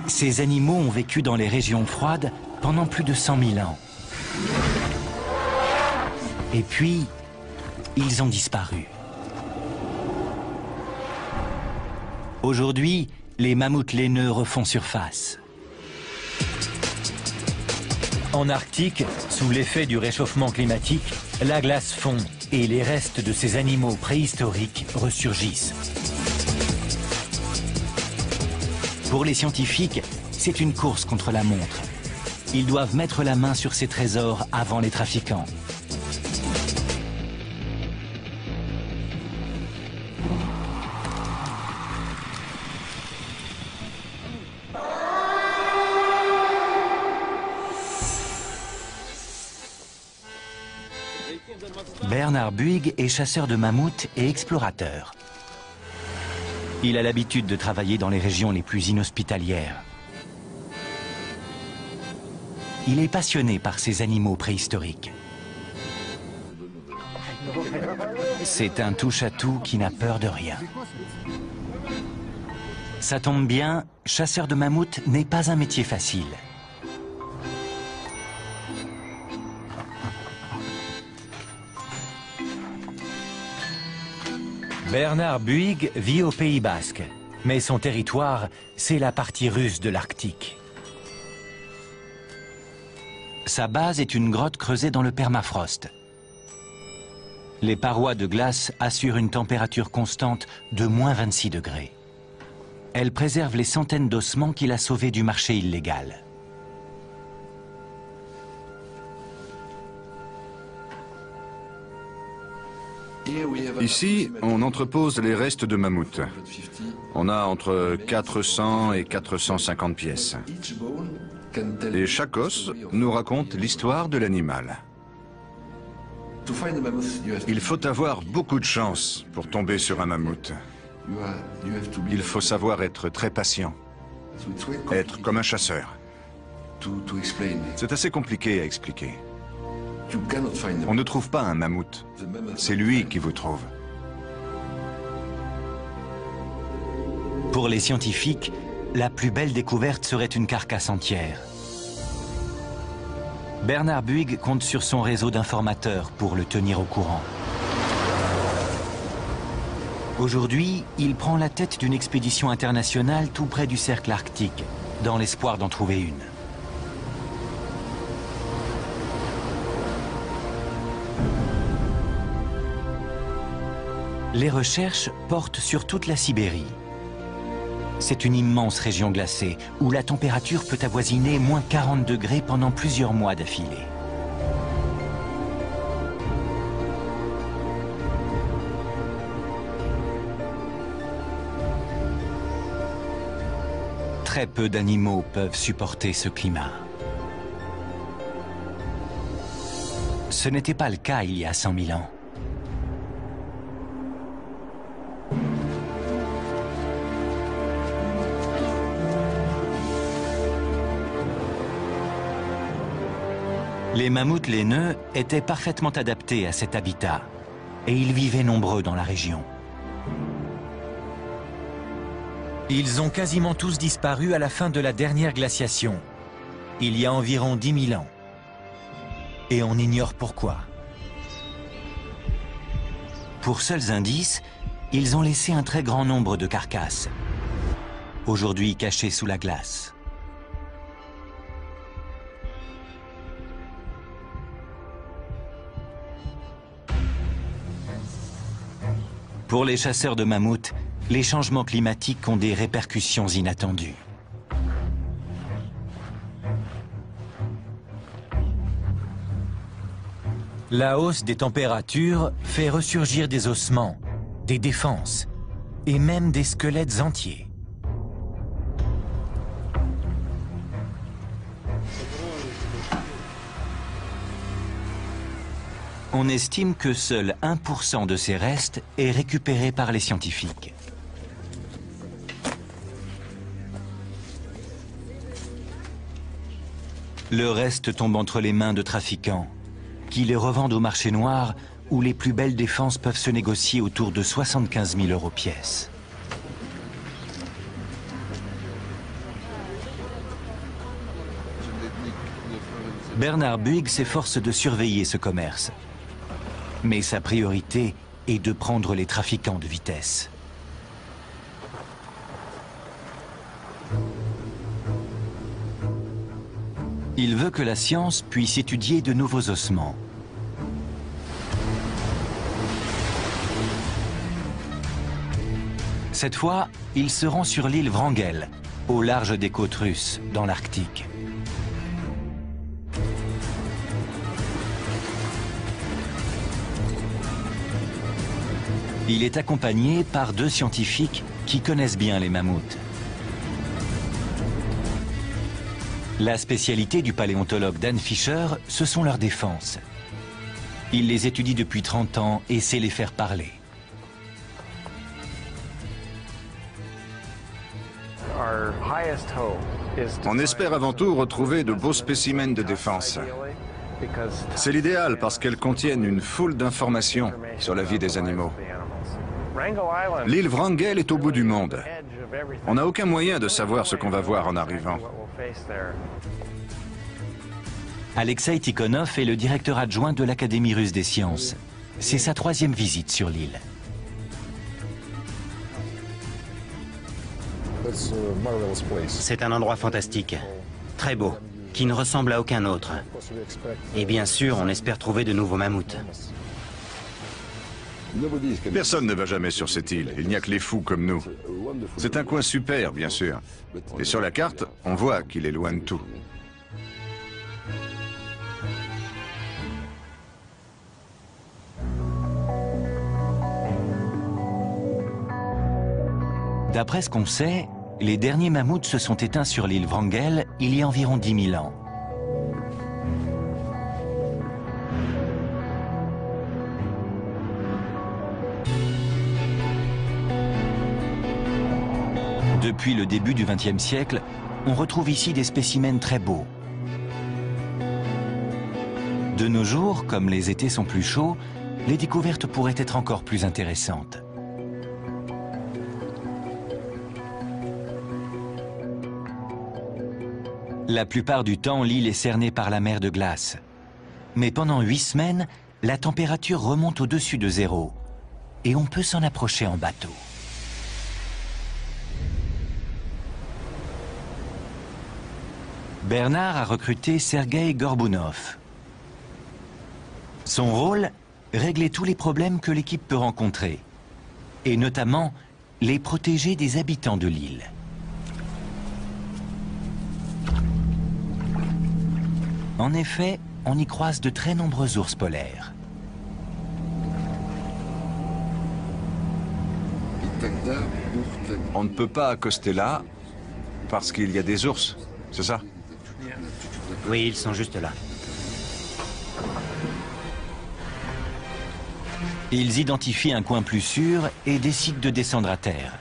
Ces animaux ont vécu dans les régions froides pendant plus de 100 000 ans. Et puis, ils ont disparu. Aujourd'hui, les mammouths laineux refont surface. En Arctique, sous l'effet du réchauffement climatique, la glace fond et les restes de ces animaux préhistoriques ressurgissent. Pour les scientifiques, c'est une course contre la montre. Ils doivent mettre la main sur ces trésors avant les trafiquants. Bernard Buig est chasseur de mammouths et explorateur. Il a l'habitude de travailler dans les régions les plus inhospitalières. Il est passionné par ces animaux préhistoriques. C'est un touche-à-tout qui n'a peur de rien. Ça tombe bien, chasseur de mammouths n'est pas un métier facile. Bernard Buig vit au Pays Basque, mais son territoire, c'est la partie russe de l'Arctique. Sa base est une grotte creusée dans le permafrost. Les parois de glace assurent une température constante de moins 26 degrés. Elle préserve les centaines d'ossements qu'il a sauvés du marché illégal. Ici, on entrepose les restes de mammouth. On a entre 400 et 450 pièces. Et chaque os nous raconte l'histoire de l'animal. Il faut avoir beaucoup de chance pour tomber sur un mammouth. Il faut savoir être très patient, être comme un chasseur. C'est assez compliqué à expliquer. On ne trouve pas un mammouth, c'est lui qui vous trouve. Pour les scientifiques, la plus belle découverte serait une carcasse entière. Bernard Buig compte sur son réseau d'informateurs pour le tenir au courant. Aujourd'hui, il prend la tête d'une expédition internationale tout près du cercle arctique, dans l'espoir d'en trouver une. Les recherches portent sur toute la Sibérie. C'est une immense région glacée où la température peut avoisiner moins 40 degrés pendant plusieurs mois d'affilée. Très peu d'animaux peuvent supporter ce climat. Ce n'était pas le cas il y a 100 000 ans. Les mammouths laineux étaient parfaitement adaptés à cet habitat et ils vivaient nombreux dans la région. Ils ont quasiment tous disparu à la fin de la dernière glaciation, il y a environ 10 000 ans. Et on ignore pourquoi. Pour seuls indices, ils ont laissé un très grand nombre de carcasses, aujourd'hui cachées sous la glace. Pour les chasseurs de mammouths, les changements climatiques ont des répercussions inattendues. La hausse des températures fait ressurgir des ossements, des défenses et même des squelettes entiers. On estime que seul 1% de ces restes est récupéré par les scientifiques. Le reste tombe entre les mains de trafiquants, qui les revendent au marché noir où les plus belles défenses peuvent se négocier autour de 75 000 € pièce. Bernard Buig s'efforce de surveiller ce commerce. Mais sa priorité est de prendre les trafiquants de vitesse. Il veut que la science puisse étudier de nouveaux ossements. Cette fois, il se rend sur l'île Wrangel, au large des côtes russes, dans l'Arctique. Il est accompagné par 2 scientifiques qui connaissent bien les mammouths. La spécialité du paléontologue Dan Fisher, ce sont leurs défenses. Il les étudie depuis 30 ans et sait les faire parler. On espère avant tout retrouver de beaux spécimens de défense. C'est l'idéal parce qu'elles contiennent une foule d'informations sur la vie des animaux. L'île Wrangel est au bout du monde. On n'a aucun moyen de savoir ce qu'on va voir en arrivant. Alexei Tikhonov est le directeur adjoint de l'Académie russe des sciences. C'est sa 3e visite sur l'île. C'est un endroit fantastique, très beau, qui ne ressemble à aucun autre. Et bien sûr, on espère trouver de nouveaux mammouths. Personne ne va jamais sur cette île, il n'y a que les fous comme nous. C'est un coin super, bien sûr. Et sur la carte, on voit qu'il est loin de tout. D'après ce qu'on sait, les derniers mammouths se sont éteints sur l'île Wrangel il y a environ 10 000 ans. Depuis le début du XXe siècle, on retrouve ici des spécimens très beaux. De nos jours, comme les étés sont plus chauds, les découvertes pourraient être encore plus intéressantes. La plupart du temps, l'île est cernée par la mer de glace. Mais pendant 8 semaines, la température remonte au-dessus de 0 et on peut s'en approcher en bateau. Bernard a recruté Sergueï Gorbounov. Son rôle, régler tous les problèmes que l'équipe peut rencontrer, et notamment les protéger des habitants de l'île. En effet, on y croise de très nombreux ours polaires. On ne peut pas accoster là parce qu'il y a des ours, c'est ça? Oui, ils sont juste là. Ils identifient un coin plus sûr et décident de descendre à terre.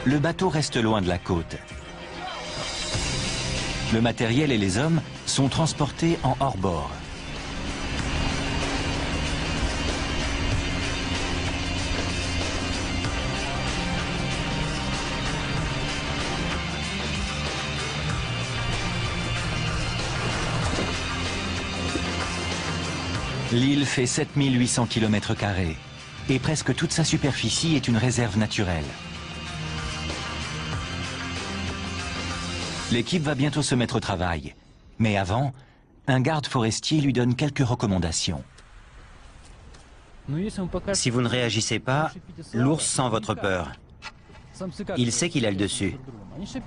Le bateau reste loin de la côte. Le matériel et les hommes sont transportés en hors-bord. L'île fait 7800 km² et presque toute sa superficie est une réserve naturelle. L'équipe va bientôt se mettre au travail. Mais avant, un garde forestier lui donne quelques recommandations. Si vous ne réagissez pas, l'ours sent votre peur. Il sait qu'il a le dessus.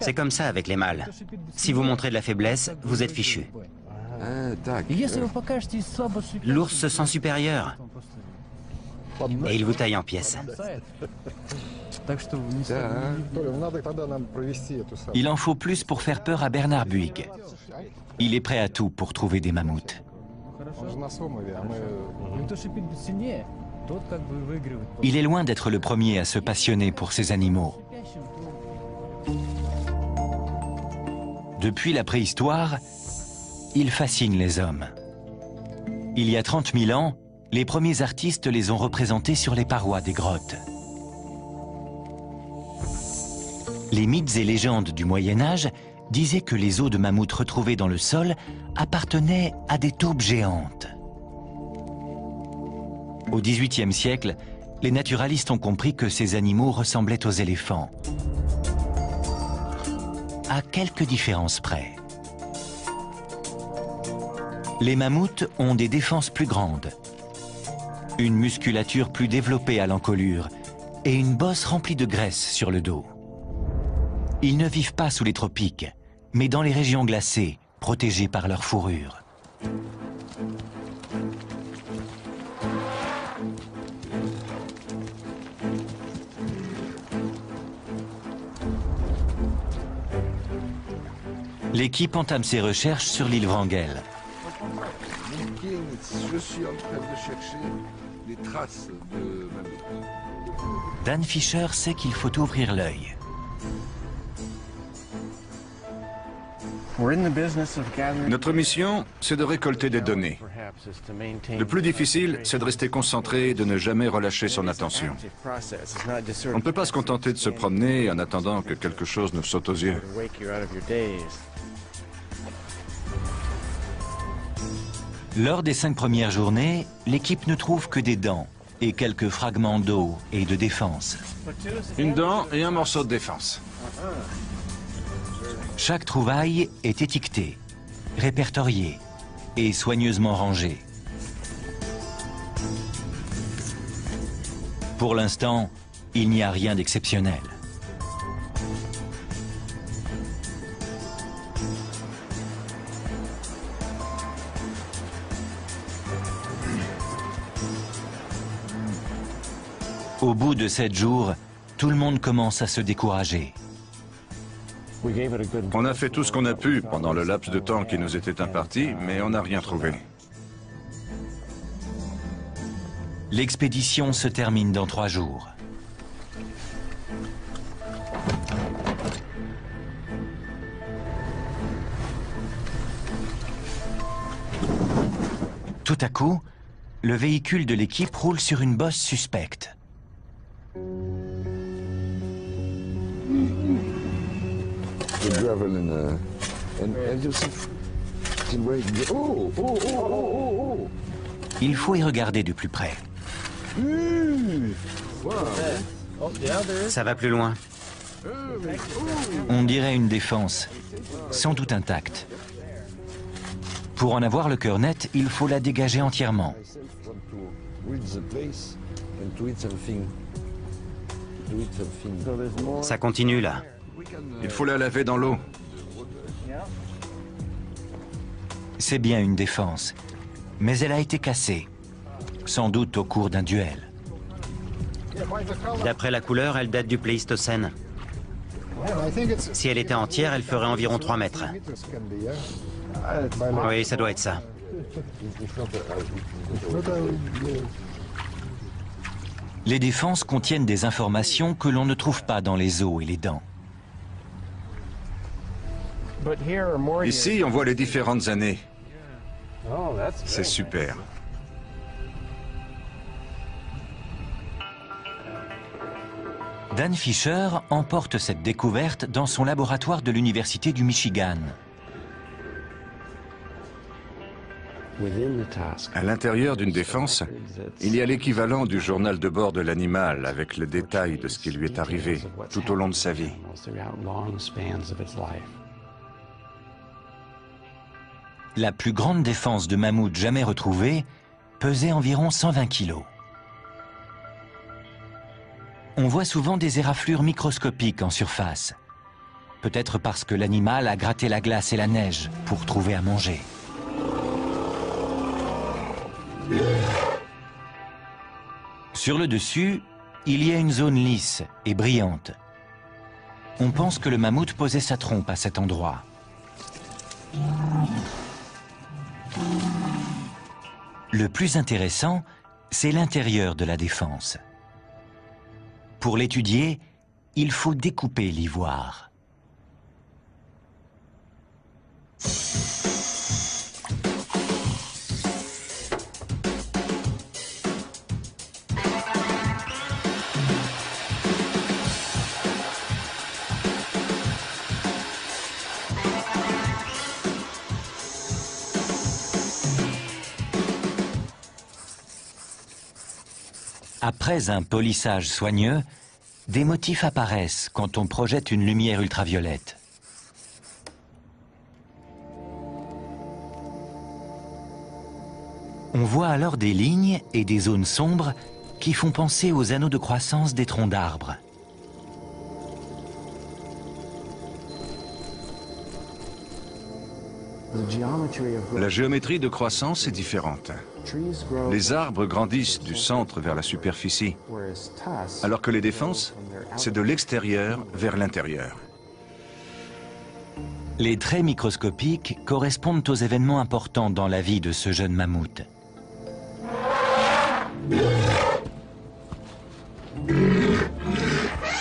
C'est comme ça avec les mâles. Si vous montrez de la faiblesse, vous êtes fichu. L'ours se sent supérieur. Et il vous taille en pièces. Il en faut plus pour faire peur à Bernard Buig. Il est prêt à tout pour trouver des mammouths. Il est loin d'être le premier à se passionner pour ces animaux. Depuis la préhistoire, il fascine les hommes. Il y a 30 000 ans, les premiers artistes les ont représentés sur les parois des grottes. Les mythes et légendes du Moyen-Âge disait que les os de mammouth retrouvés dans le sol appartenaient à des taupes géantes. Au XVIIIe siècle, les naturalistes ont compris que ces animaux ressemblaient aux éléphants. À quelques différences près. Les mammouths ont des défenses plus grandes, une musculature plus développée à l'encolure et une bosse remplie de graisse sur le dos. Ils ne vivent pas sous les tropiques, mais dans les régions glacées, protégés par leur fourrure. L'équipe entame ses recherches sur l'île Wrangel. Je suis en train de chercher les traces de mammouth. Dan Fisher sait qu'il faut ouvrir l'œil. Notre mission, c'est de récolter des données. Le plus difficile, c'est de rester concentré et de ne jamais relâcher son attention. On ne peut pas se contenter de se promener en attendant que quelque chose nous saute aux yeux. Lors des 5 premières journées, l'équipe ne trouve que des dents et quelques fragments d'eau et de défense. Une dent et un morceau de défense. Chaque trouvaille est étiquetée, répertoriée et soigneusement rangée. Pour l'instant, il n'y a rien d'exceptionnel. Au bout de 7 jours, tout le monde commence à se décourager. On a fait tout ce qu'on a pu pendant le laps de temps qui nous était imparti, mais on n'a rien trouvé. L'expédition se termine dans 3 jours. Tout à coup, le véhicule de l'équipe roule sur une bosse suspecte. Il faut y regarder de plus près. Ça va plus loin. On dirait une défense, sans doute intacte. Pour en avoir le cœur net, il faut la dégager entièrement. Ça continue là. Il faut la laver dans l'eau. C'est bien une défense, mais elle a été cassée, sans doute au cours d'un duel. D'après la couleur, elle date du Pléistocène. Si elle était entière, elle ferait environ 3 mètres. Oui, ça doit être ça. Les défenses contiennent des informations que l'on ne trouve pas dans les os et les dents. Ici, on voit les différentes années. C'est super. Dan Fisher emporte cette découverte dans son laboratoire de l'Université du Michigan. À l'intérieur d'une défense, il y a l'équivalent du journal de bord de l'animal avec les détails de ce qui lui est arrivé tout au long de sa vie. La plus grande défense de mammouth jamais retrouvée pesait environ 120 kilos. On voit souvent des éraflures microscopiques en surface. Peut-être parce que l'animal a gratté la glace et la neige pour trouver à manger. Sur le dessus, il y a une zone lisse et brillante. On pense que le mammouth posait sa trompe à cet endroit. Le plus intéressant, c'est l'intérieur de la défense. Pour l'étudier, il faut découper l'ivoire. Après un polissage soigneux, des motifs apparaissent quand on projette une lumière ultraviolette. On voit alors des lignes et des zones sombres qui font penser aux anneaux de croissance des troncs d'arbres. La géométrie de croissance est différente. Les arbres grandissent du centre vers la superficie, alors que les défenses, c'est de l'extérieur vers l'intérieur. Les traits microscopiques correspondent aux événements importants dans la vie de ce jeune mammouth.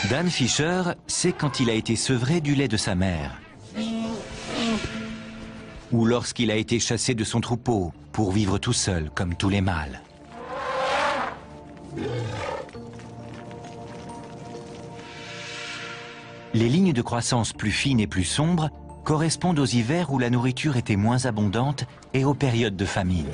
Dan Fisher sait quand il a été sevré du lait de sa mère, ou lorsqu'il a été chassé de son troupeau pour vivre tout seul comme tous les mâles. Les lignes de croissance plus fines et plus sombres correspondent aux hivers où la nourriture était moins abondante et aux périodes de famine.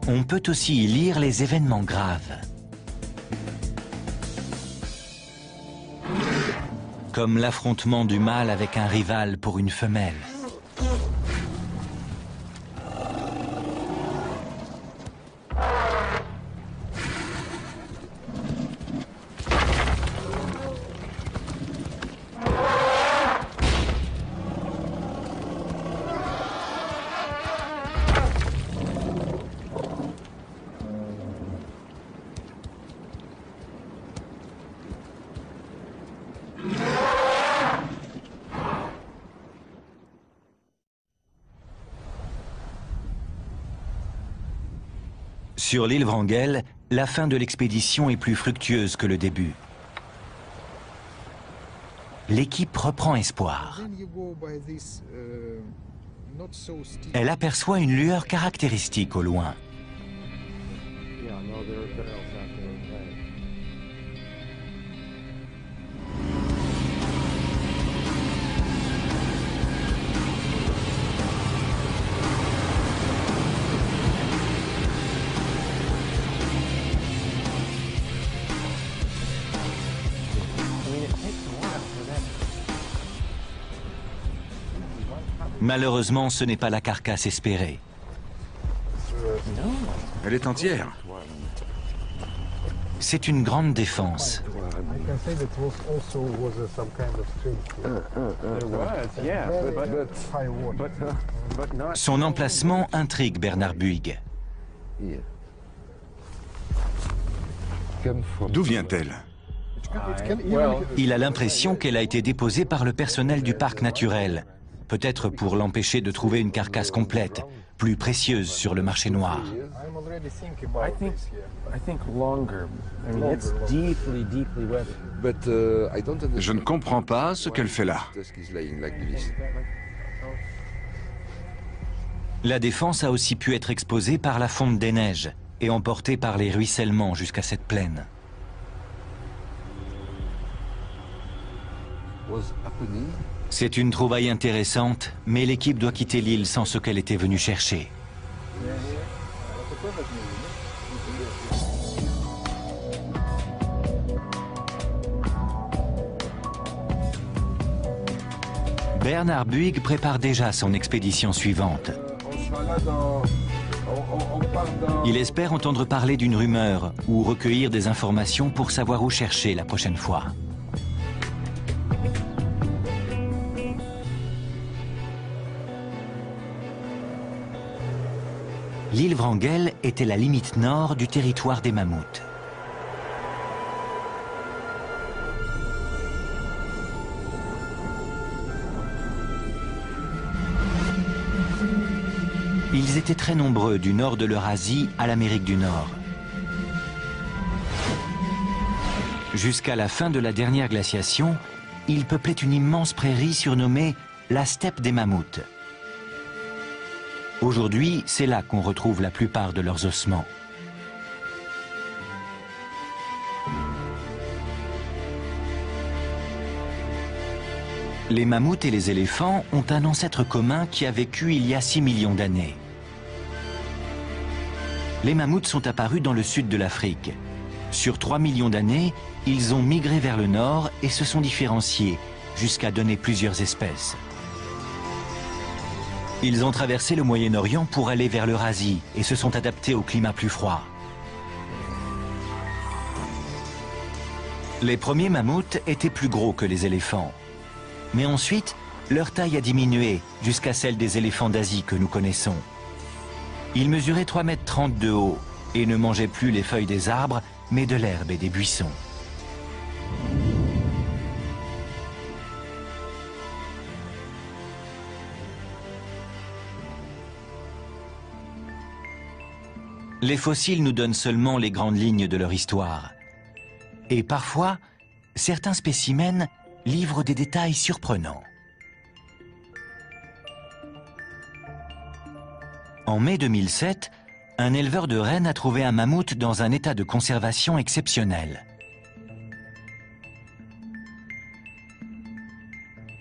On peut aussi y lire les événements graves, comme l'affrontement du mâle avec un rival pour une femelle. Sur l'île Wrangel, la fin de l'expédition est plus fructueuse que le début. L'équipe reprend espoir. Elle aperçoit une lueur caractéristique au loin. Malheureusement, ce n'est pas la carcasse espérée. Elle est entière. C'est une grande défense. Son emplacement intrigue Bernard Buig. D'où vient-elle? Il a l'impression qu'elle a été déposée par le personnel du parc naturel, peut-être pour l'empêcher de trouver une carcasse complète, plus précieuse sur le marché noir. Je ne comprends pas ce qu'elle fait là. La défense a aussi pu être exposée par la fonte des neiges et emportée par les ruissellements jusqu'à cette plaine. C'est une trouvaille intéressante, mais l'équipe doit quitter l'île sans ce qu'elle était venue chercher. Bernard Buig prépare déjà son expédition suivante. Il espère entendre parler d'une rumeur ou recueillir des informations pour savoir où chercher la prochaine fois. L'île Wrangel était la limite nord du territoire des mammouths. Ils étaient très nombreux du nord de l'Eurasie à l'Amérique du Nord. Jusqu'à la fin de la dernière glaciation, ils peuplaient une immense prairie surnommée la steppe des mammouths. Aujourd'hui, c'est là qu'on retrouve la plupart de leurs ossements. Les mammouths et les éléphants ont un ancêtre commun qui a vécu il y a 6 millions d'années. Les mammouths sont apparus dans le sud de l'Afrique. Sur 3 millions d'années, ils ont migré vers le nord et se sont différenciés, jusqu'à donner plusieurs espèces. Ils ont traversé le Moyen-Orient pour aller vers l'Eurasie et se sont adaptés au climat plus froid. Les premiers mammouths étaient plus gros que les éléphants. Mais ensuite, leur taille a diminué jusqu'à celle des éléphants d'Asie que nous connaissons. Ils mesuraient 3,30 m de haut et ne mangeaient plus les feuilles des arbres, mais de l'herbe et des buissons. Les fossiles nous donnent seulement les grandes lignes de leur histoire. Et parfois, certains spécimens livrent des détails surprenants. En mai 2007, un éleveur de rennes a trouvé un mammouth dans un état de conservation exceptionnel.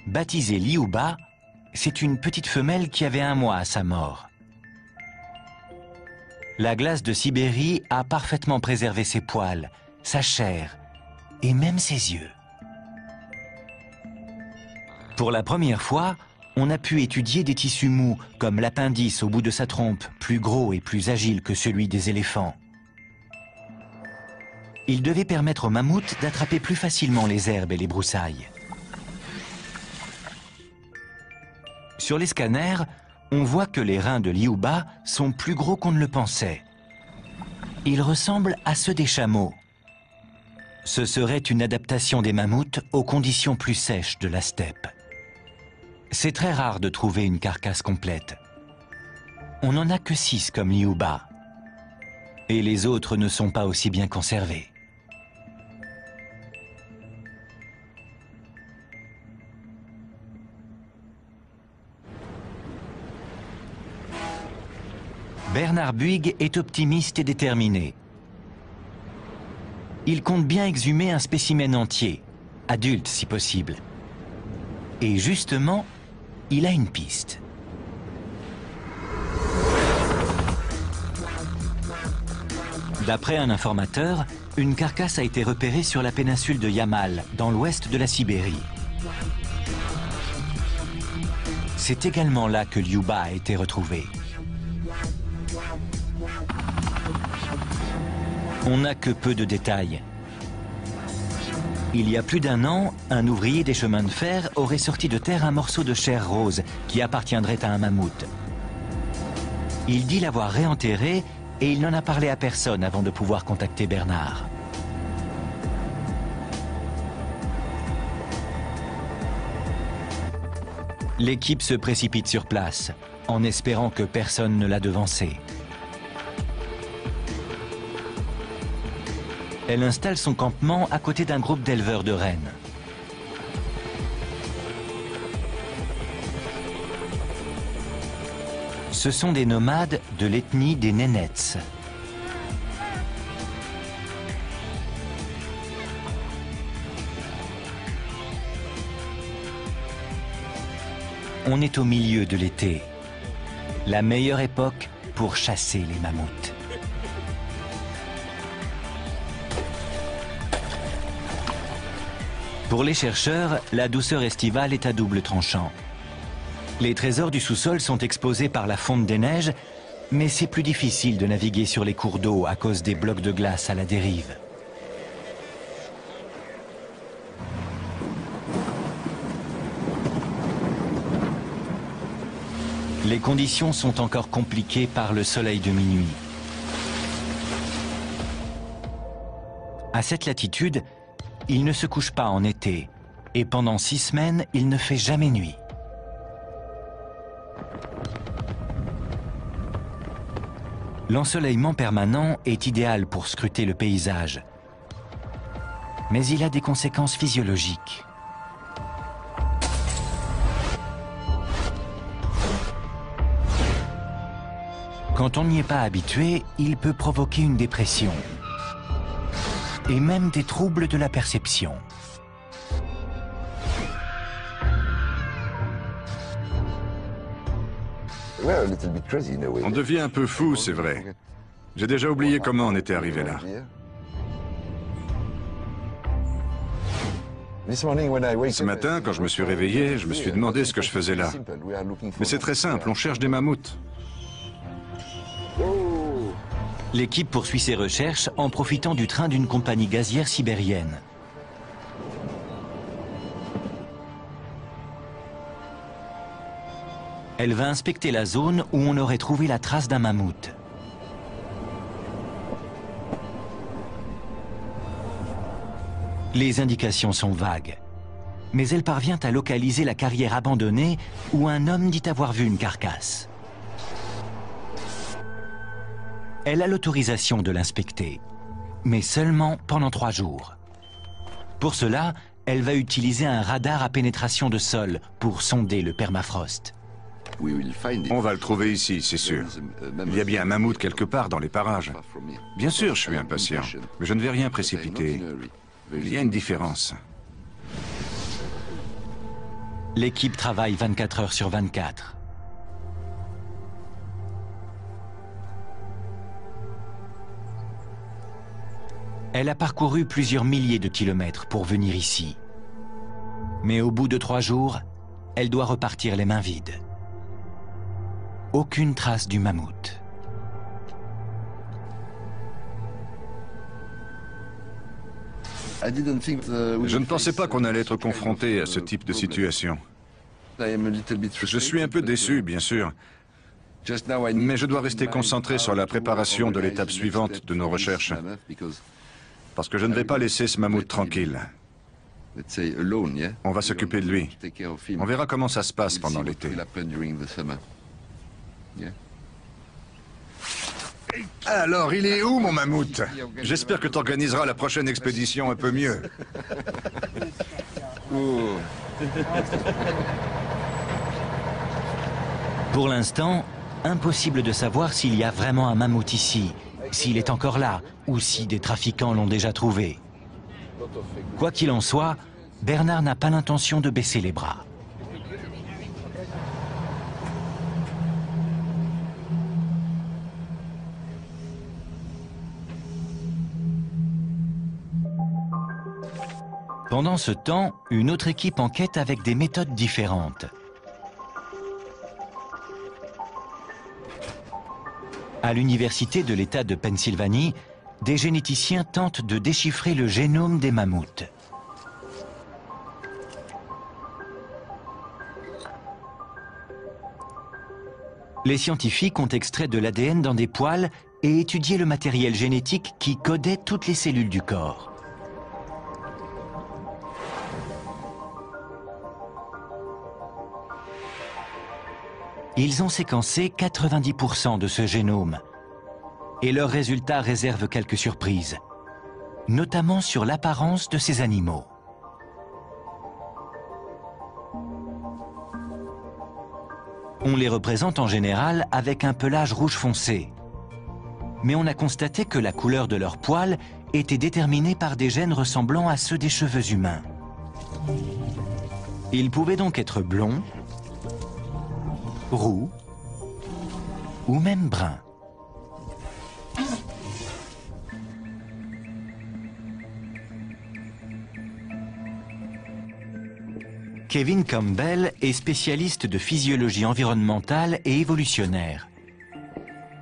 Baptisée Liuba, c'est une petite femelle qui avait 1 mois à sa mort. La glace de Sibérie a parfaitement préservé ses poils, sa chair et même ses yeux. Pour la première fois, on a pu étudier des tissus mous, comme l'appendice au bout de sa trompe, plus gros et plus agile que celui des éléphants. Il devait permettre aux mammouths d'attraper plus facilement les herbes et les broussailles. Sur les scanners, on voit que les reins de Liuba sont plus gros qu'on ne le pensait. Ils ressemblent à ceux des chameaux. Ce serait une adaptation des mammouths aux conditions plus sèches de la steppe. C'est très rare de trouver une carcasse complète. On n'en a que 6 comme Liuba. Et les autres ne sont pas aussi bien conservés. Bernard Buig est optimiste et déterminé. Il compte bien exhumer un spécimen entier, adulte si possible. Et justement, il a une piste. D'après un informateur, une carcasse a été repérée sur la péninsule de Yamal, dans l'ouest de la Sibérie. C'est également là que Liuba a été retrouvé. On n'a que peu de détails. Il y a plus d'1 an, un ouvrier des chemins de fer aurait sorti de terre un morceau de chair rose qui appartiendrait à un mammouth. Il dit l'avoir réenterré et il n'en a parlé à personne avant de pouvoir contacter Bernard. L'équipe se précipite sur place, en espérant que personne ne l'a devancé. Elle installe son campement à côté d'un groupe d'éleveurs de rennes. Ce sont des nomades de l'ethnie des Nénètes. On est au milieu de l'été, la meilleure époque pour chasser les mammouths. Pour les chercheurs, la douceur estivale est à double tranchant. Les trésors du sous-sol sont exposés par la fonte des neiges, mais c'est plus difficile de naviguer sur les cours d'eau à cause des blocs de glace à la dérive. Les conditions sont encore compliquées par le soleil de minuit. À cette latitude, il ne se couche pas en été, et pendant 6 semaines, il ne fait jamais nuit. L'ensoleillement permanent est idéal pour scruter le paysage, mais il a des conséquences physiologiques. Quand on n'y est pas habitué, il peut provoquer une dépression et même des troubles de la perception. On devient un peu fou, c'est vrai. J'ai déjà oublié comment on était arrivé là. Ce matin, quand je me suis réveillé, je me suis demandé ce que je faisais là. Mais c'est très simple, on cherche des mammouths. L'équipe poursuit ses recherches en profitant du train d'une compagnie gazière sibérienne. Elle va inspecter la zone où on aurait trouvé la trace d'un mammouth. Les indications sont vagues, mais elle parvient à localiser la carrière abandonnée où un homme dit avoir vu une carcasse. Elle a l'autorisation de l'inspecter, mais seulement pendant 3 jours. Pour cela, elle va utiliser un radar à pénétration de sol pour sonder le permafrost. On va le trouver ici, c'est sûr. Il y a bien un mammouth quelque part dans les parages. Bien sûr, je suis impatient, mais je ne vais rien précipiter. Il y a une différence. L'équipe travaille 24 heures sur 24. Elle a parcouru plusieurs milliers de kilomètres pour venir ici. Mais au bout de 3 jours, elle doit repartir les mains vides. Aucune trace du mammouth. Je ne pensais pas qu'on allait être confronté à ce type de situation. Je suis un peu déçu, bien sûr. Mais je dois rester concentré sur la préparation de l'étape suivante de nos recherches. Parce que je ne vais pas laisser ce mammouth tranquille. On va s'occuper de lui. On verra comment ça se passe pendant l'été. Alors, il est où, mon mammouth? J'espère que tu organiseras la prochaine expédition un peu mieux. Pour l'instant, impossible de savoir s'il y a vraiment un mammouth ici, s'il est encore là, ou si des trafiquants l'ont déjà trouvé. Quoi qu'il en soit, Bernard n'a pas l'intention de baisser les bras. Pendant ce temps, une autre équipe enquête avec des méthodes différentes. À l'université de l'État de Pennsylvanie, des généticiens tentent de déchiffrer le génome des mammouths. Les scientifiques ont extrait de l'ADN dans des poils et étudié le matériel génétique qui codait toutes les cellules du corps. Ils ont séquencé 90% de ce génome. Et leurs résultats réservent quelques surprises, notamment sur l'apparence de ces animaux. On les représente en général avec un pelage rouge foncé. Mais on a constaté que la couleur de leurs poils était déterminée par des gènes ressemblant à ceux des cheveux humains. Ils pouvaient donc être blonds, roux ou même bruns. Kevin Campbell est spécialiste de physiologie environnementale et évolutionnaire.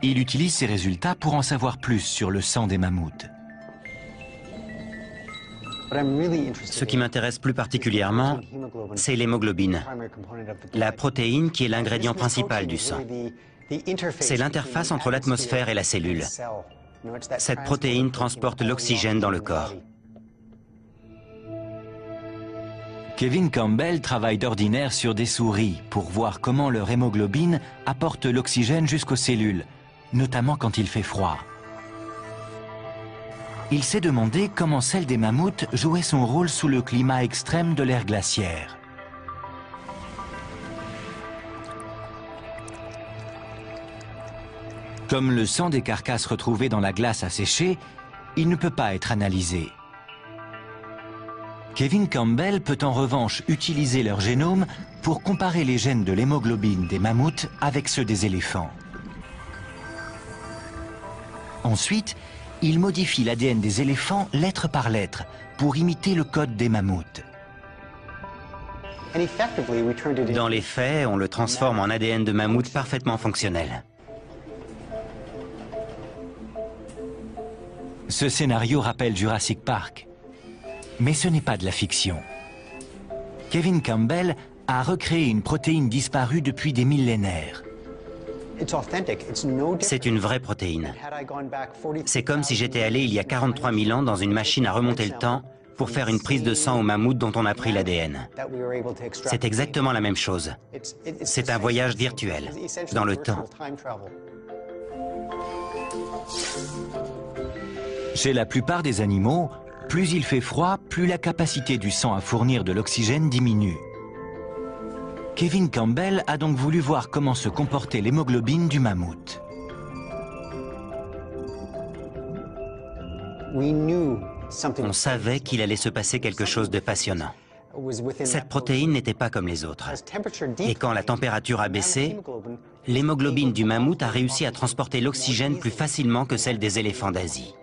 Il utilise ces résultats pour en savoir plus sur le sang des mammouths. Ce qui m'intéresse plus particulièrement, c'est l'hémoglobine, la protéine qui est l'ingrédient principal du sang. C'est l'interface entre l'atmosphère et la cellule. Cette protéine transporte l'oxygène dans le corps. Kevin Campbell travaille d'ordinaire sur des souris pour voir comment leur hémoglobine apporte l'oxygène jusqu'aux cellules, notamment quand il fait froid. Il s'est demandé comment celle des mammouths jouait son rôle sous le climat extrême de l'ère glaciaire. Comme le sang des carcasses retrouvées dans la glace a séché, il ne peut pas être analysé. Kevin Campbell peut en revanche utiliser leur génome pour comparer les gènes de l'hémoglobine des mammouths avec ceux des éléphants. Ensuite, il modifie l'ADN des éléphants lettre par lettre pour imiter le code des mammouths. Dans les faits, on le transforme en ADN de mammouth parfaitement fonctionnel. Ce scénario rappelle Jurassic Park. Mais ce n'est pas de la fiction. Kevin Campbell a recréé une protéine disparue depuis des millénaires. C'est une vraie protéine. C'est comme si j'étais allé il y a 43 000 ans dans une machine à remonter le temps pour faire une prise de sang au mammouth dont on a pris l'ADN. C'est exactement la même chose. C'est un voyage virtuel, dans le temps. Chez la plupart des animaux, plus il fait froid, plus la capacité du sang à fournir de l'oxygène diminue. Kevin Campbell a donc voulu voir comment se comportait l'hémoglobine du mammouth. On savait qu'il allait se passer quelque chose de passionnant. Cette protéine n'était pas comme les autres. Et quand la température a baissé, l'hémoglobine du mammouth a réussi à transporter l'oxygène plus facilement que celle des éléphants d'Asie.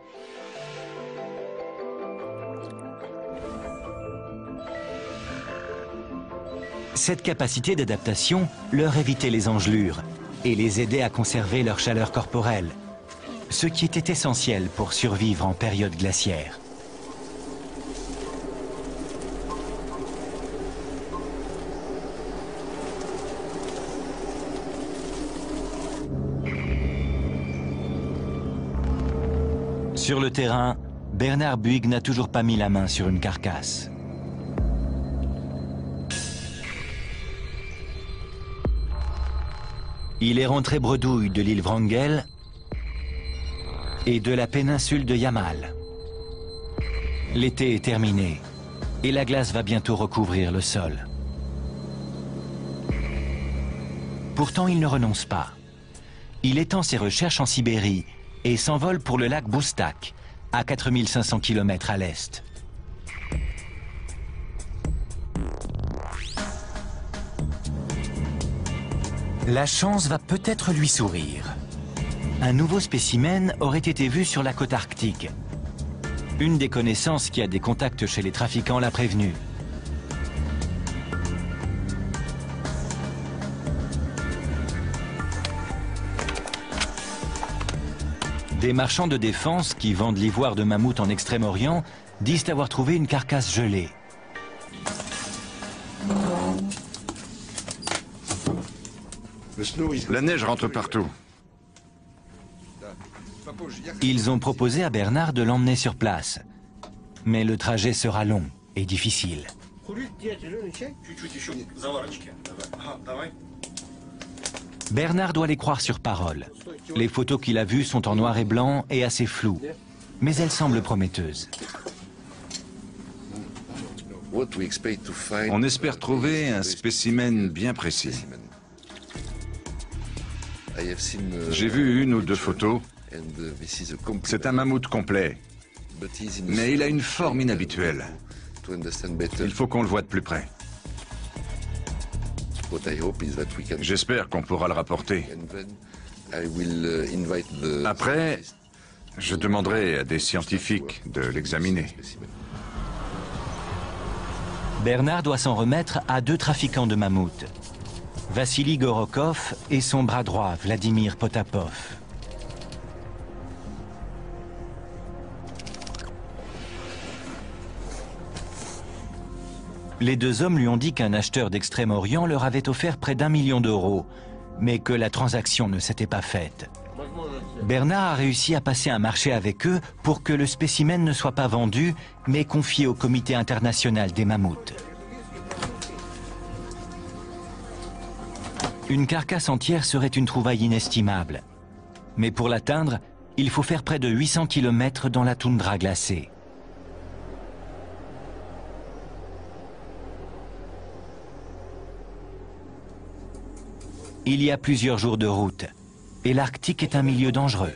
Cette capacité d'adaptation leur évitait les engelures et les aidait à conserver leur chaleur corporelle, ce qui était essentiel pour survivre en période glaciaire. Sur le terrain, Bernard Buig n'a toujours pas mis la main sur une carcasse. Il est rentré bredouille de l'île Wrangel et de la péninsule de Yamal. L'été est terminé et la glace va bientôt recouvrir le sol. Pourtant, il ne renonce pas. Il étend ses recherches en Sibérie et s'envole pour le lac Boustak, à 4500 km à l'est. La chance va peut-être lui sourire. Un nouveau spécimen aurait été vu sur la côte arctique. Une des connaissances qui a des contacts chez les trafiquants l'a prévenu. Des marchands de défense qui vendent l'ivoire de mammouth en Extrême-Orient disent avoir trouvé une carcasse gelée. La neige rentre partout. Ils ont proposé à Bernard de l'emmener sur place. Mais le trajet sera long et difficile. Bernard doit les croire sur parole. Les photos qu'il a vues sont en noir et blanc et assez floues. Mais elles semblent prometteuses. On espère trouver un spécimen bien précis. J'ai vu une ou deux photos. C'est un mammouth complet. Mais il a une forme inhabituelle. Il faut qu'on le voie de plus près. J'espère qu'on pourra le rapporter. Après, je demanderai à des scientifiques de l'examiner. Bernard doit s'en remettre à deux trafiquants de mammouths. Vassili Gorokov et son bras droit, Vladimir Potapov. Les deux hommes lui ont dit qu'un acheteur d'Extrême-Orient leur avait offert près d'1 million d'euros, mais que la transaction ne s'était pas faite. Bernard a réussi à passer un marché avec eux pour que le spécimen ne soit pas vendu, mais confié au Comité international des mammouths. Une carcasse entière serait une trouvaille inestimable. Mais pour l'atteindre, il faut faire près de 800 km dans la toundra glacée. Il y a plusieurs jours de route, et l'Arctique est un milieu dangereux.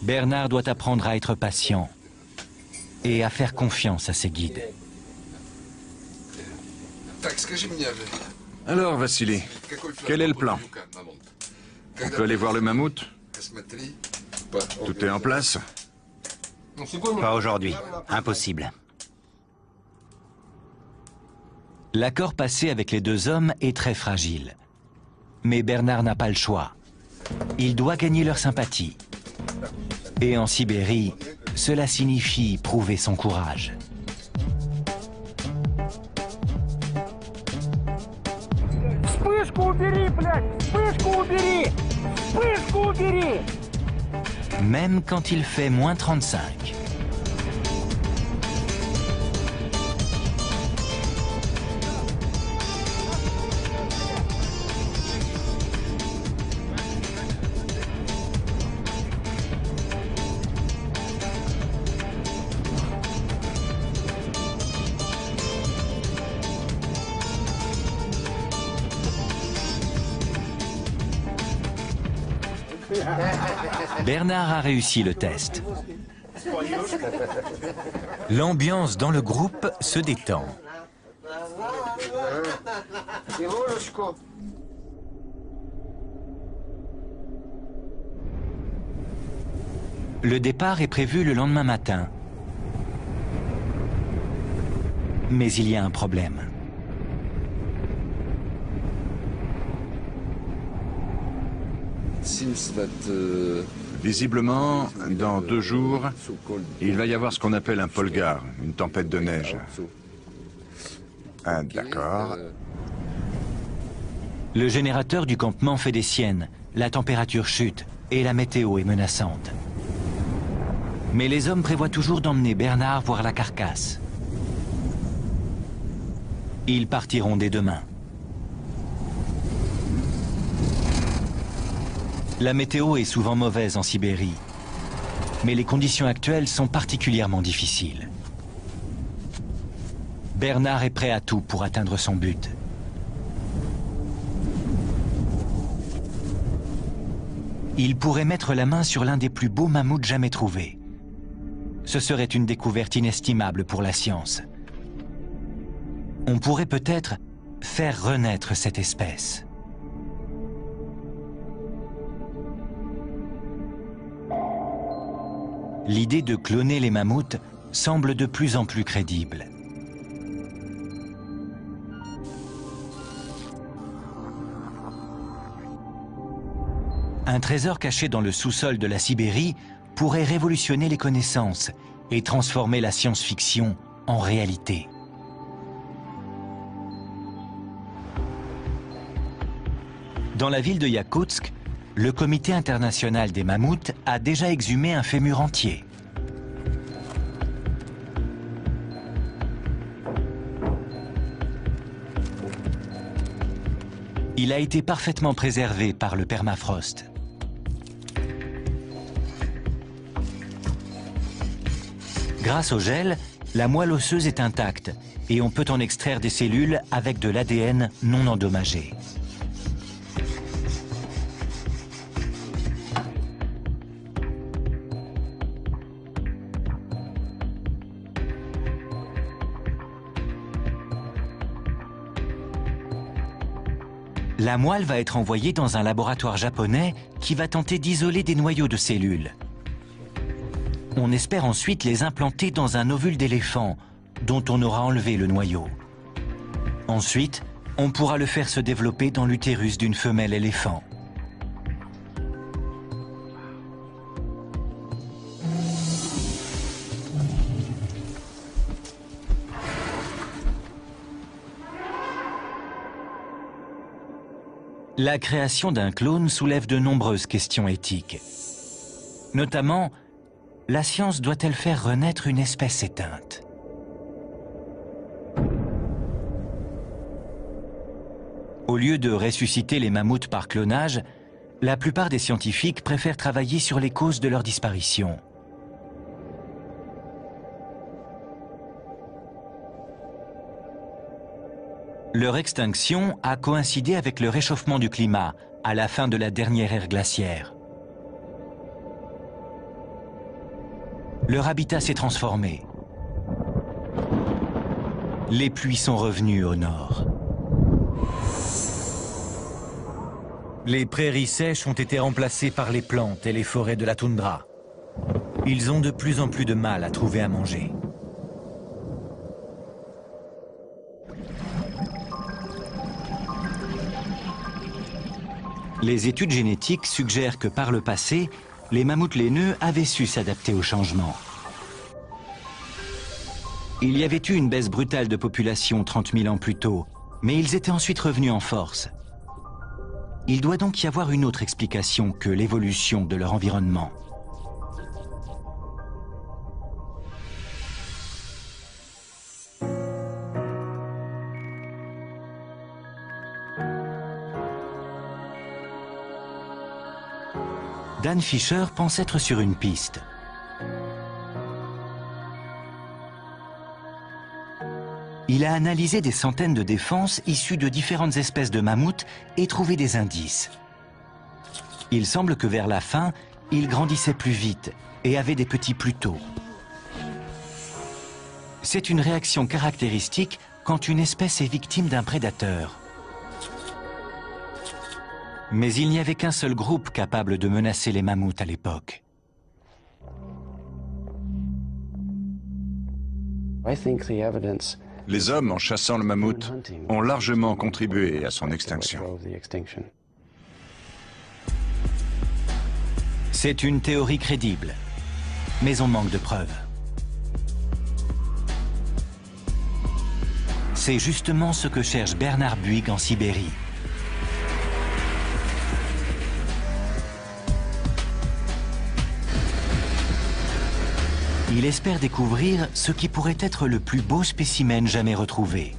Bernard doit apprendre à être patient. et à faire confiance à ses guides. Alors, Vassili, quel est le plan? On peut aller voir le mammouth? Tout est en place? Pas aujourd'hui, impossible. L'accord passé avec les deux hommes est très fragile. Mais Bernard n'a pas le choix. Il doit gagner leur sympathie. Et en Sibérie, cela signifie prouver son courage. Même quand il fait moins 35. Bernard a réussi le test. L'ambiance dans le groupe se détend. Le départ est prévu le lendemain matin. Mais il y a un problème. Visiblement, dans 2 jours, il va y avoir ce qu'on appelle un polgar, une tempête de neige. Ah, d'accord. Le générateur du campement fait des siennes, la température chute et la météo est menaçante. Mais les hommes prévoient toujours d'emmener Bernard voir la carcasse. Ils partiront dès demain. La météo est souvent mauvaise en Sibérie, mais les conditions actuelles sont particulièrement difficiles. Bernard est prêt à tout pour atteindre son but. Il pourrait mettre la main sur l'un des plus beaux mammouths jamais trouvés. Ce serait une découverte inestimable pour la science. On pourrait peut-être faire renaître cette espèce. L'idée de cloner les mammouths semble de plus en plus crédible. Un trésor caché dans le sous-sol de la Sibérie pourrait révolutionner les connaissances et transformer la science-fiction en réalité. Dans la ville de Yakoutsk, le Comité international des mammouths a déjà exhumé un fémur entier. Il a été parfaitement préservé par le permafrost. Grâce au gel, la moelle osseuse est intacte et on peut en extraire des cellules avec de l'ADN non endommagé. La moelle va être envoyée dans un laboratoire japonais qui va tenter d'isoler des noyaux de cellules. On espère ensuite les implanter dans un ovule d'éléphant, dont on aura enlevé le noyau. Ensuite, on pourra le faire se développer dans l'utérus d'une femelle éléphant. La création d'un clone soulève de nombreuses questions éthiques. Notamment, la science doit-elle faire renaître une espèce éteinte? Au lieu de ressusciter les mammouths par clonage, la plupart des scientifiques préfèrent travailler sur les causes de leur disparition. Leur extinction a coïncidé avec le réchauffement du climat à la fin de la dernière ère glaciaire. Leur habitat s'est transformé Les pluies sont revenues au nord. Les prairies sèches ont été remplacées par les plantes et les forêts de la toundra. Ils ont de plus en plus de mal à trouver à manger. Les études génétiques suggèrent que par le passé, les mammouths laineux avaient su s'adapter au changement. Il y avait eu une baisse brutale de population 30 000 ans plus tôt, mais ils étaient ensuite revenus en force. Il doit donc y avoir une autre explication que l'évolution de leur environnement. Dan Fisher pense être sur une piste. Il a analysé des centaines de défenses issues de différentes espèces de mammouths et trouvé des indices. Il semble que vers la fin, ils grandissaient plus vite et avaient des petits plus tôt. C'est une réaction caractéristique quand une espèce est victime d'un prédateur. Mais il n'y avait qu'un seul groupe capable de menacer les mammouths à l'époque. Les hommes, en chassant le mammouth, ont largement contribué à son extinction. C'est une théorie crédible, mais on manque de preuves. C'est justement ce que cherche Bernard Buig en Sibérie. Il espère découvrir ce qui pourrait être le plus beau spécimen jamais retrouvé.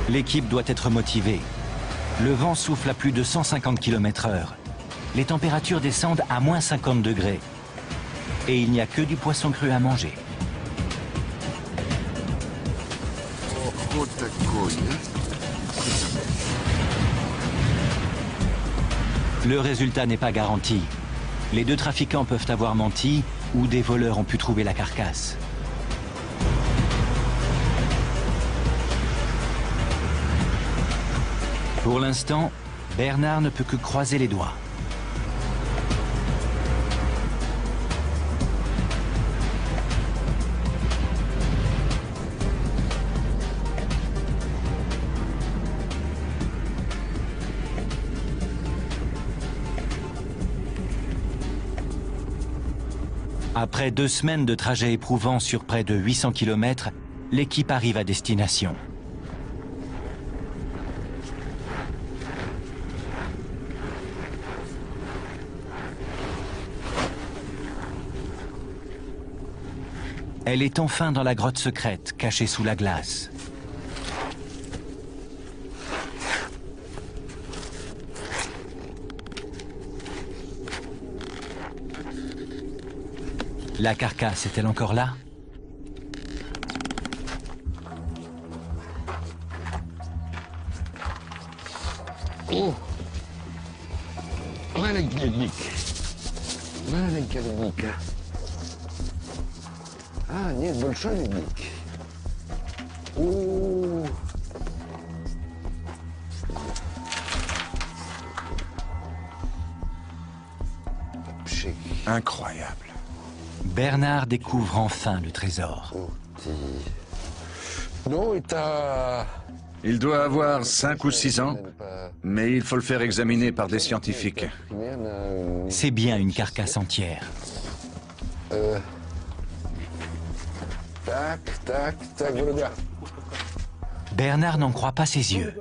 L'équipe doit être motivée. Le vent souffle à plus de 150 km/h. Les températures descendent à moins 50 degrés. Et il n'y a que du poisson cru à manger. Le résultat n'est pas garanti. Les deux trafiquants peuvent avoir menti ou des voleurs ont pu trouver la carcasse. Pour l'instant, Bernard ne peut que croiser les doigts. Après 2 semaines de trajet éprouvant sur près de 800 km, l'équipe arrive à destination. Elle est enfin dans la grotte secrète, cachée sous la glace. La carcasse est-elle encore là? О, маленький ледник. Маленький ледник. А, нет, большой ледник. О. Incroyable. Bernard découvre enfin le trésor. Il doit avoir 5 ou 6 ans, mais il faut le faire examiner par des scientifiques. C'est bien une carcasse entière. Bernard n'en croit pas ses yeux.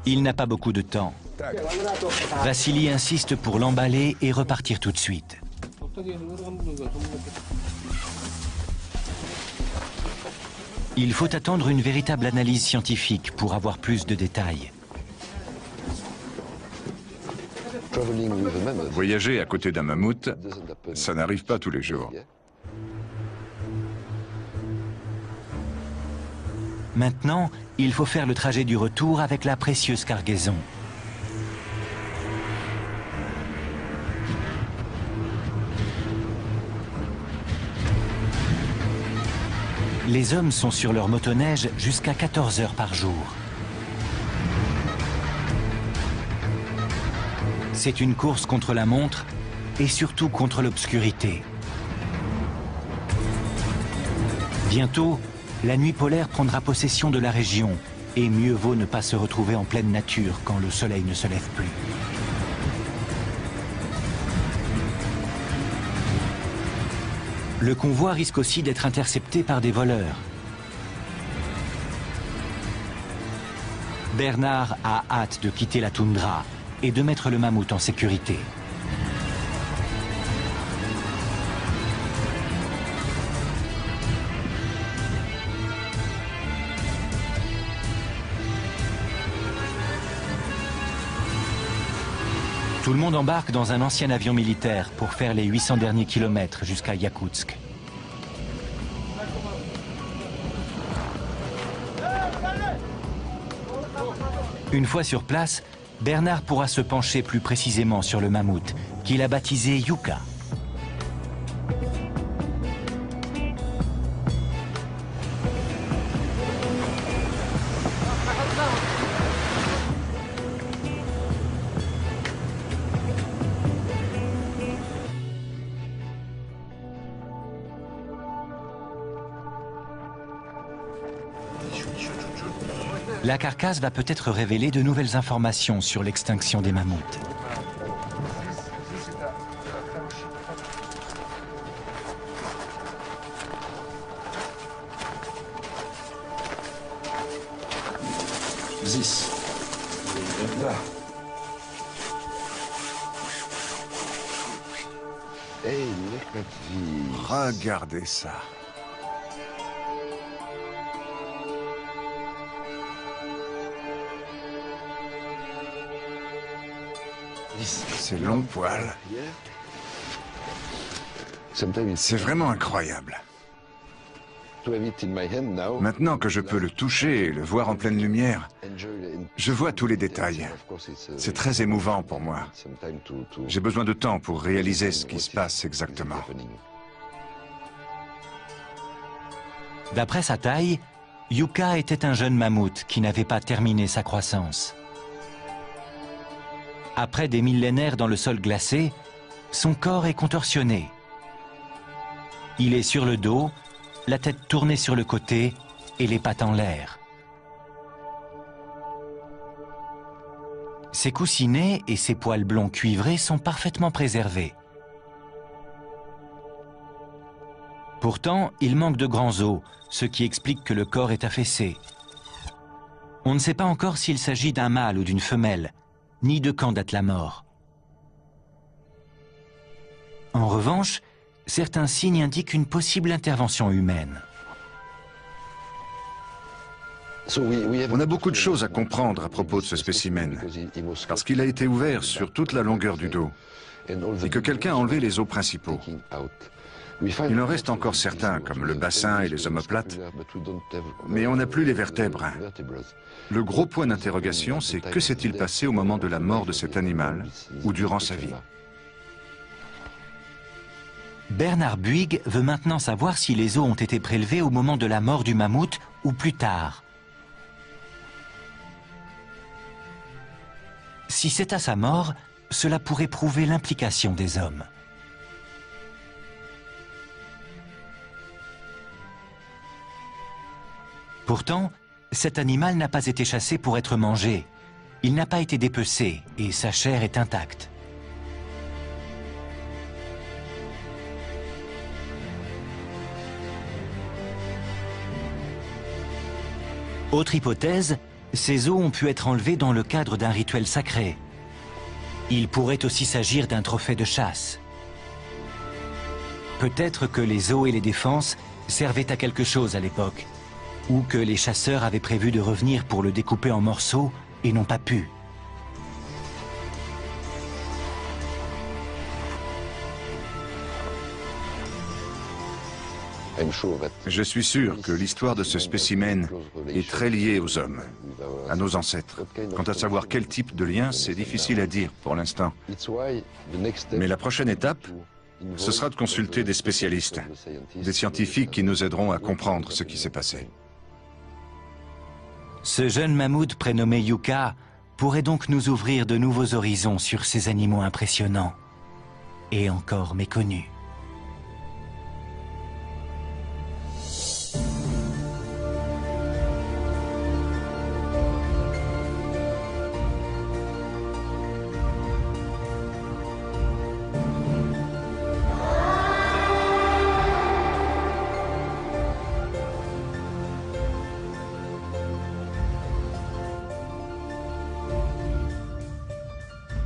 Il n'a pas beaucoup de temps. Vassili insiste pour l'emballer et repartir tout de suite. Il faut attendre une véritable analyse scientifique pour avoir plus de détails. Voyager à côté d'un mammouth, ça n'arrive pas tous les jours. Maintenant, il faut faire le trajet du retour avec la précieuse cargaison. Les hommes sont sur leur motoneige jusqu'à 14 heures par jour. C'est une course contre la montre et surtout contre l'obscurité. Bientôt, la nuit polaire prendra possession de la région et mieux vaut ne pas se retrouver en pleine nature quand le soleil ne se lève plus. Le convoi risque aussi d'être intercepté par des voleurs. Bernard a hâte de quitter la toundra et de mettre le mammouth en sécurité. Tout le monde embarque dans un ancien avion militaire pour faire les 800 derniers kilomètres jusqu'à Yakoutsk. Une fois sur place, Bernard pourra se pencher plus précisément sur le mammouth, qu'il a baptisé Yuka. La carcasse va peut-être révéler de nouvelles informations sur l'extinction des mammouths. Regardez ça. Ces longs poils. C'est vraiment incroyable. Maintenant que je peux le toucher et le voir en pleine lumière, je vois tous les détails. C'est très émouvant pour moi. J'ai besoin de temps pour réaliser ce qui se passe exactement. D'après sa taille, Yuka était un jeune mammouth qui n'avait pas terminé sa croissance. Après des millénaires dans le sol glacé, son corps est contorsionné. Il est sur le dos, la tête tournée sur le côté et les pattes en l'air. Ses coussinets et ses poils blonds cuivrés sont parfaitement préservés. Pourtant, il manque de grands os, ce qui explique que le corps est affaissé. On ne sait pas encore s'il s'agit d'un mâle ou d'une femelle, ni de quand date la mort. En revanche, certains signes indiquent une possible intervention humaine. On a beaucoup de choses à comprendre à propos de ce spécimen, parce qu'il a été ouvert sur toute la longueur du dos, et que quelqu'un a enlevé les os principaux. Il en reste encore certains, comme le bassin et les omoplates, mais on n'a plus les vertèbres. Le gros point d'interrogation, c'est que s'est-il passé au moment de la mort de cet animal, ou durant sa vie? Bernard Buig veut maintenant savoir si les os ont été prélevés au moment de la mort du mammouth ou plus tard. Si c'est à sa mort, cela pourrait prouver l'implication des hommes. Pourtant, cet animal n'a pas été chassé pour être mangé. Il n'a pas été dépecé et sa chair est intacte. Autre hypothèse, ces os ont pu être enlevés dans le cadre d'un rituel sacré. Il pourrait aussi s'agir d'un trophée de chasse. Peut-être que les os et les défenses servaient à quelque chose à l'époque, ou que les chasseurs avaient prévu de revenir pour le découper en morceaux et n'ont pas pu. Je suis sûr que l'histoire de ce spécimen est très liée aux hommes, à nos ancêtres. Quant à savoir quel type de lien, c'est difficile à dire pour l'instant. Mais la prochaine étape, ce sera de consulter des spécialistes, des scientifiques qui nous aideront à comprendre ce qui s'est passé. Ce jeune mammouth prénommé Yuka pourrait donc nous ouvrir de nouveaux horizons sur ces animaux impressionnants et encore méconnus.